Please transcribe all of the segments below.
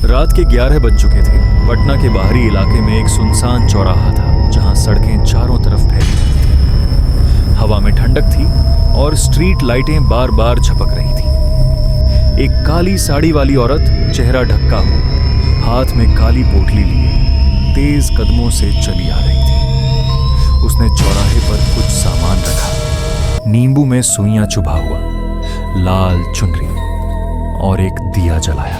रात के 11 बज चुके थे। पटना के बाहरी इलाके में एक सुनसान चौराहा था जहां सड़कें चारों तरफ फैली हुई थी। हवा में ठंडक थी और स्ट्रीट लाइटें बार बार झपक रही थी। एक काली साड़ी वाली औरत, चेहरा ढका हुआ, हाथ में काली पोटली लिए तेज कदमों से चली आ रही थी। उसने चौराहे पर कुछ सामान रखा, नींबू में सुइयां चुभा हुआ, लाल चुनरी और एक दिया जलाया,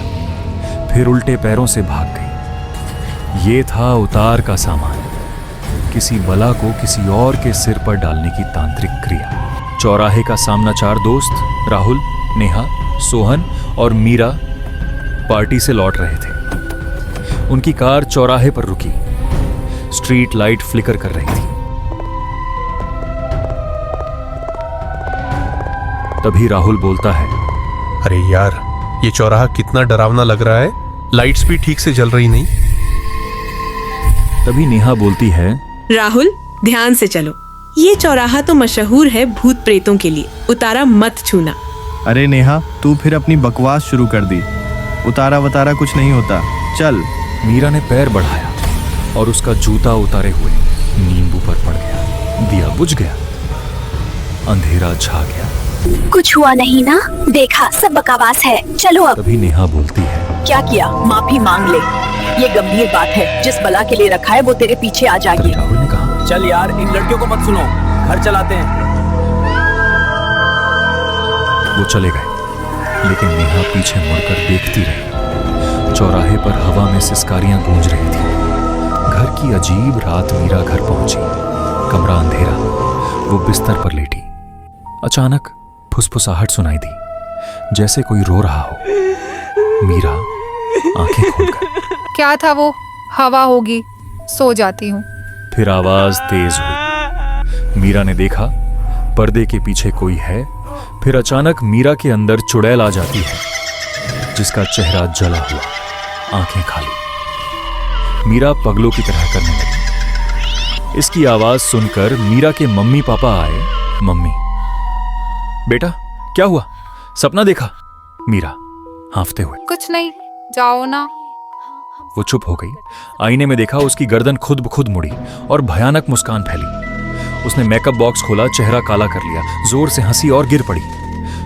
फिर उल्टे पैरों से भाग गई। ये था उतार का सामान, किसी बला को किसी और के सिर पर डालने की तांत्रिक क्रिया। चौराहे का सामना 4 दोस्त राहुल, नेहा, सोहन और मीरा पार्टी से लौट रहे थे। उनकी कार चौराहे पर रुकी, स्ट्रीट लाइट फ्लिकर कर रही थी। तभी राहुल बोलता है, अरे यार, ये चौराहा कितना डरावना लग रहा है, लाइट्स भी ठीक से जल रही नहीं। तभी नेहा बोलती है, राहुल ध्यान से चलो, ये चौराहा तो मशहूर है भूत प्रेतों के लिए, उतारा मत छूना। अरे नेहा, तू फिर अपनी बकवास शुरू कर दी। उतारा वतारा कुछ नहीं होता, चल। मीरा ने पैर बढ़ाया और उसका जूता उतारे हुए नींबू पर पड़ गया। दिया बुझ गया, अंधेरा छा गया। कुछ हुआ नहीं ना? देखा, सब बकवास है, चलो अब। तभी नेहा बोलती है, क्या किया? माफी मांग ले, ये गंभीर बात है। जिस बला के लिए रखा है वो तेरे पीछे आ जाएगी। राहुल ने कहा, चल यार, इन लड़कियों को मत सुनो, घर चलाते हैं। वो चले गए, लेकिन नेहा पीछे मुड़कर देखती रही। चौराहे पर हवा में सिसकारियां गूंज रही थी। घर की अजीब रात। मीरा घर पहुंची, कमरा अंधेरा, वो बिस्तर पर लेटी। अचानक फुसफुसाहट सुनाई दी, जैसे कोई रो रहा हो। मीरा आंखें खोलकर, क्या था वो? हवा होगी, सो जाती हूँ। फिर आवाज तेज हुई। मीरा ने देखा पर्दे के पीछे कोई है। फिर अचानक मीरा के अंदर चुड़ैल आ जाती है, जिसका चेहरा जला हुआ, आंखें खाली। मीरा पगलों की तरह करने लगी। इसकी आवाज सुनकर मीरा के मम्मी पापा आए। मम्मी, बेटा क्या हुआ? सपना देखा? मीरा हांफते हुए, कुछ नहीं, जाओ ना। वो चुप हो गई। आईने में देखा उसकी गर्दन खुद ब खुद मुड़ी और भयानक मुस्कान फैली। उसने मेकअप बॉक्स खोला, चेहरा काला कर लिया, जोर से हंसी और गिर पड़ी।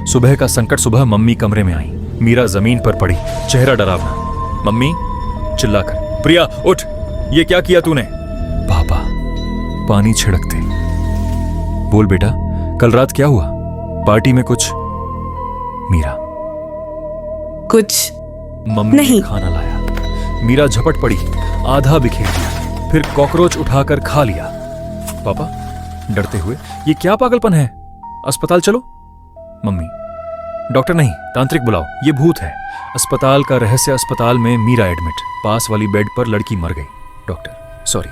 सुबह का संकट सुबह मम्मी कमरे में आई। मीरा जमीन पर पड़ी, चेहरा डरावना। मम्मी चिल्लाकर, प्रिया उठ, ये क्या किया तूने? पापा पानी छिड़कते, बोल बेटा कल रात क्या हुआ? पार्टी में कुछ? मीरा कुछ मम्मी नहीं। ने खाना लाया। मीरा झपट पड़ी, आधा बिखेर दिया, फिर कॉकरोच उठाकर खा लिया। पापा डरते हुए, ये क्या पागलपन है? अस्पताल चलो। मम्मी, डॉक्टर नहीं, तांत्रिक बुलाओ, ये भूत है। अस्पताल का रहस्य अस्पताल में मीरा एडमिट, पास वाली बेड पर लड़की मर गई। डॉक्टर सॉरी,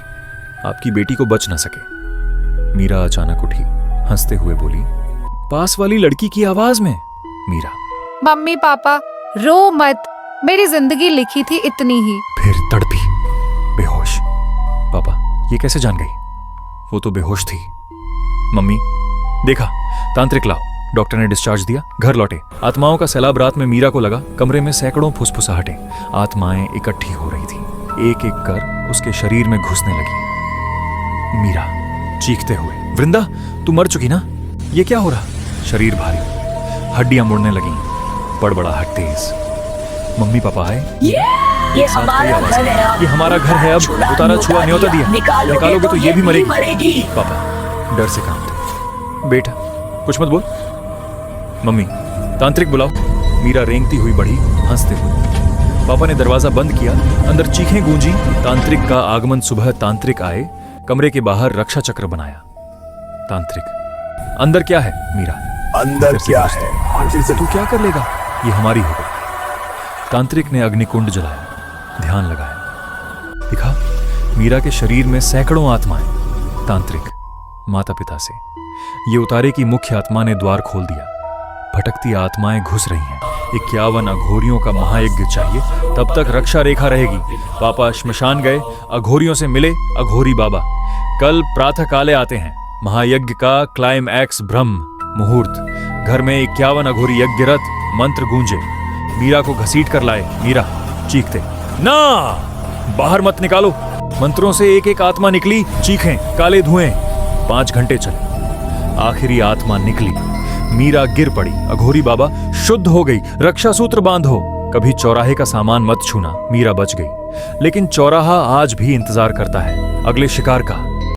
आपकी बेटी को बच ना सके। मीरा अचानक उठी, हंसते हुए बोली, पास वाली लड़की की आवाज में। मीरा, मम्मी पापा रो मत, मेरी जिंदगी लिखी थी इतनी ही। फिर तड़पी, बेहोश। पापा ये कैसे जान गई? वो तो बेहोश थी। मम्मी देखा, तांत्रिक लाओ। डॉक्टर ने डिस्चार्ज दिया, घर लौटे। आत्माओं का सैलाब रात में मीरा को लगा। कमरे में सैकड़ों फुसफुसाहटें, आत्माएं इकट्ठी हो रही थी, एक एक कर उसके शरीर में घुसने लगी। मीरा चीखते हुए, वृंदा तू मर चुकी ना? ये क्या हो रहा? शरीर भारी, हड्डियां मुड़ने लगी, बड़बड़ाहट तेज। मम्मी पापा आए। ये हमारा घर है, ये हमारा घर है। अब उतारा छुआ न्योता दिया, निकालोगे तो ये भी मरेगी। पापा डर से कांपते, बेटा कुछ मत बोल। मम्मी तांत्रिक बुलाओ। मीरा रेंगती हुई बढ़ी, हंसते हुए। पापा ने दरवाजा बंद किया, अंदर चीखें गूंजी। तांत्रिक का आगमन। सुबह तांत्रिक आए, कमरे के बाहर रक्षा चक्र बनाया। तांत्रिक, अंदर क्या है? मीरा, अंदर क्या है? तू क्या कर लेगा? ये हमारी होगा। तांत्रिक ने अग्निकुंड जलाया, ध्यान लगाया। दिखा मीरा के शरीर में सैकड़ों आत्माएं। तांत्रिक, माता पिता से। ये उतारे की मुख्य आत्मा ने द्वार खोल दिया। भटकती आत्माएं घुस रही हैं। 51 अघोरियों का महायज्ञ चाहिए, तब तक रक्षा रेखा रहेगी। पापा श्मशान गए, अघोरियों से मिले। अघोरी बाबा कल प्रातः काले आते हैं। महायज्ञ का क्लाइमैक्स ब्रह्म मुहूर्त। घर में 51 अघोरी यज्ञरत, मंत्र गूंजे। मीरा को घसीट कर लाए। मीरा चीखते, ना, बाहर मत निकालो। मंत्रों से एक एक आत्मा निकली, चीखें, काले धुएं। 5 घंटे चले, आखिरी आत्मा निकली। मीरा गिर पड़ी। अघोरी बाबा, शुद्ध हो गई, रक्षा सूत्र बांधो। कभी चौराहे का सामान मत छूना। मीरा बच गई, लेकिन चौराहा आज भी इंतजार करता है अगले शिकार का।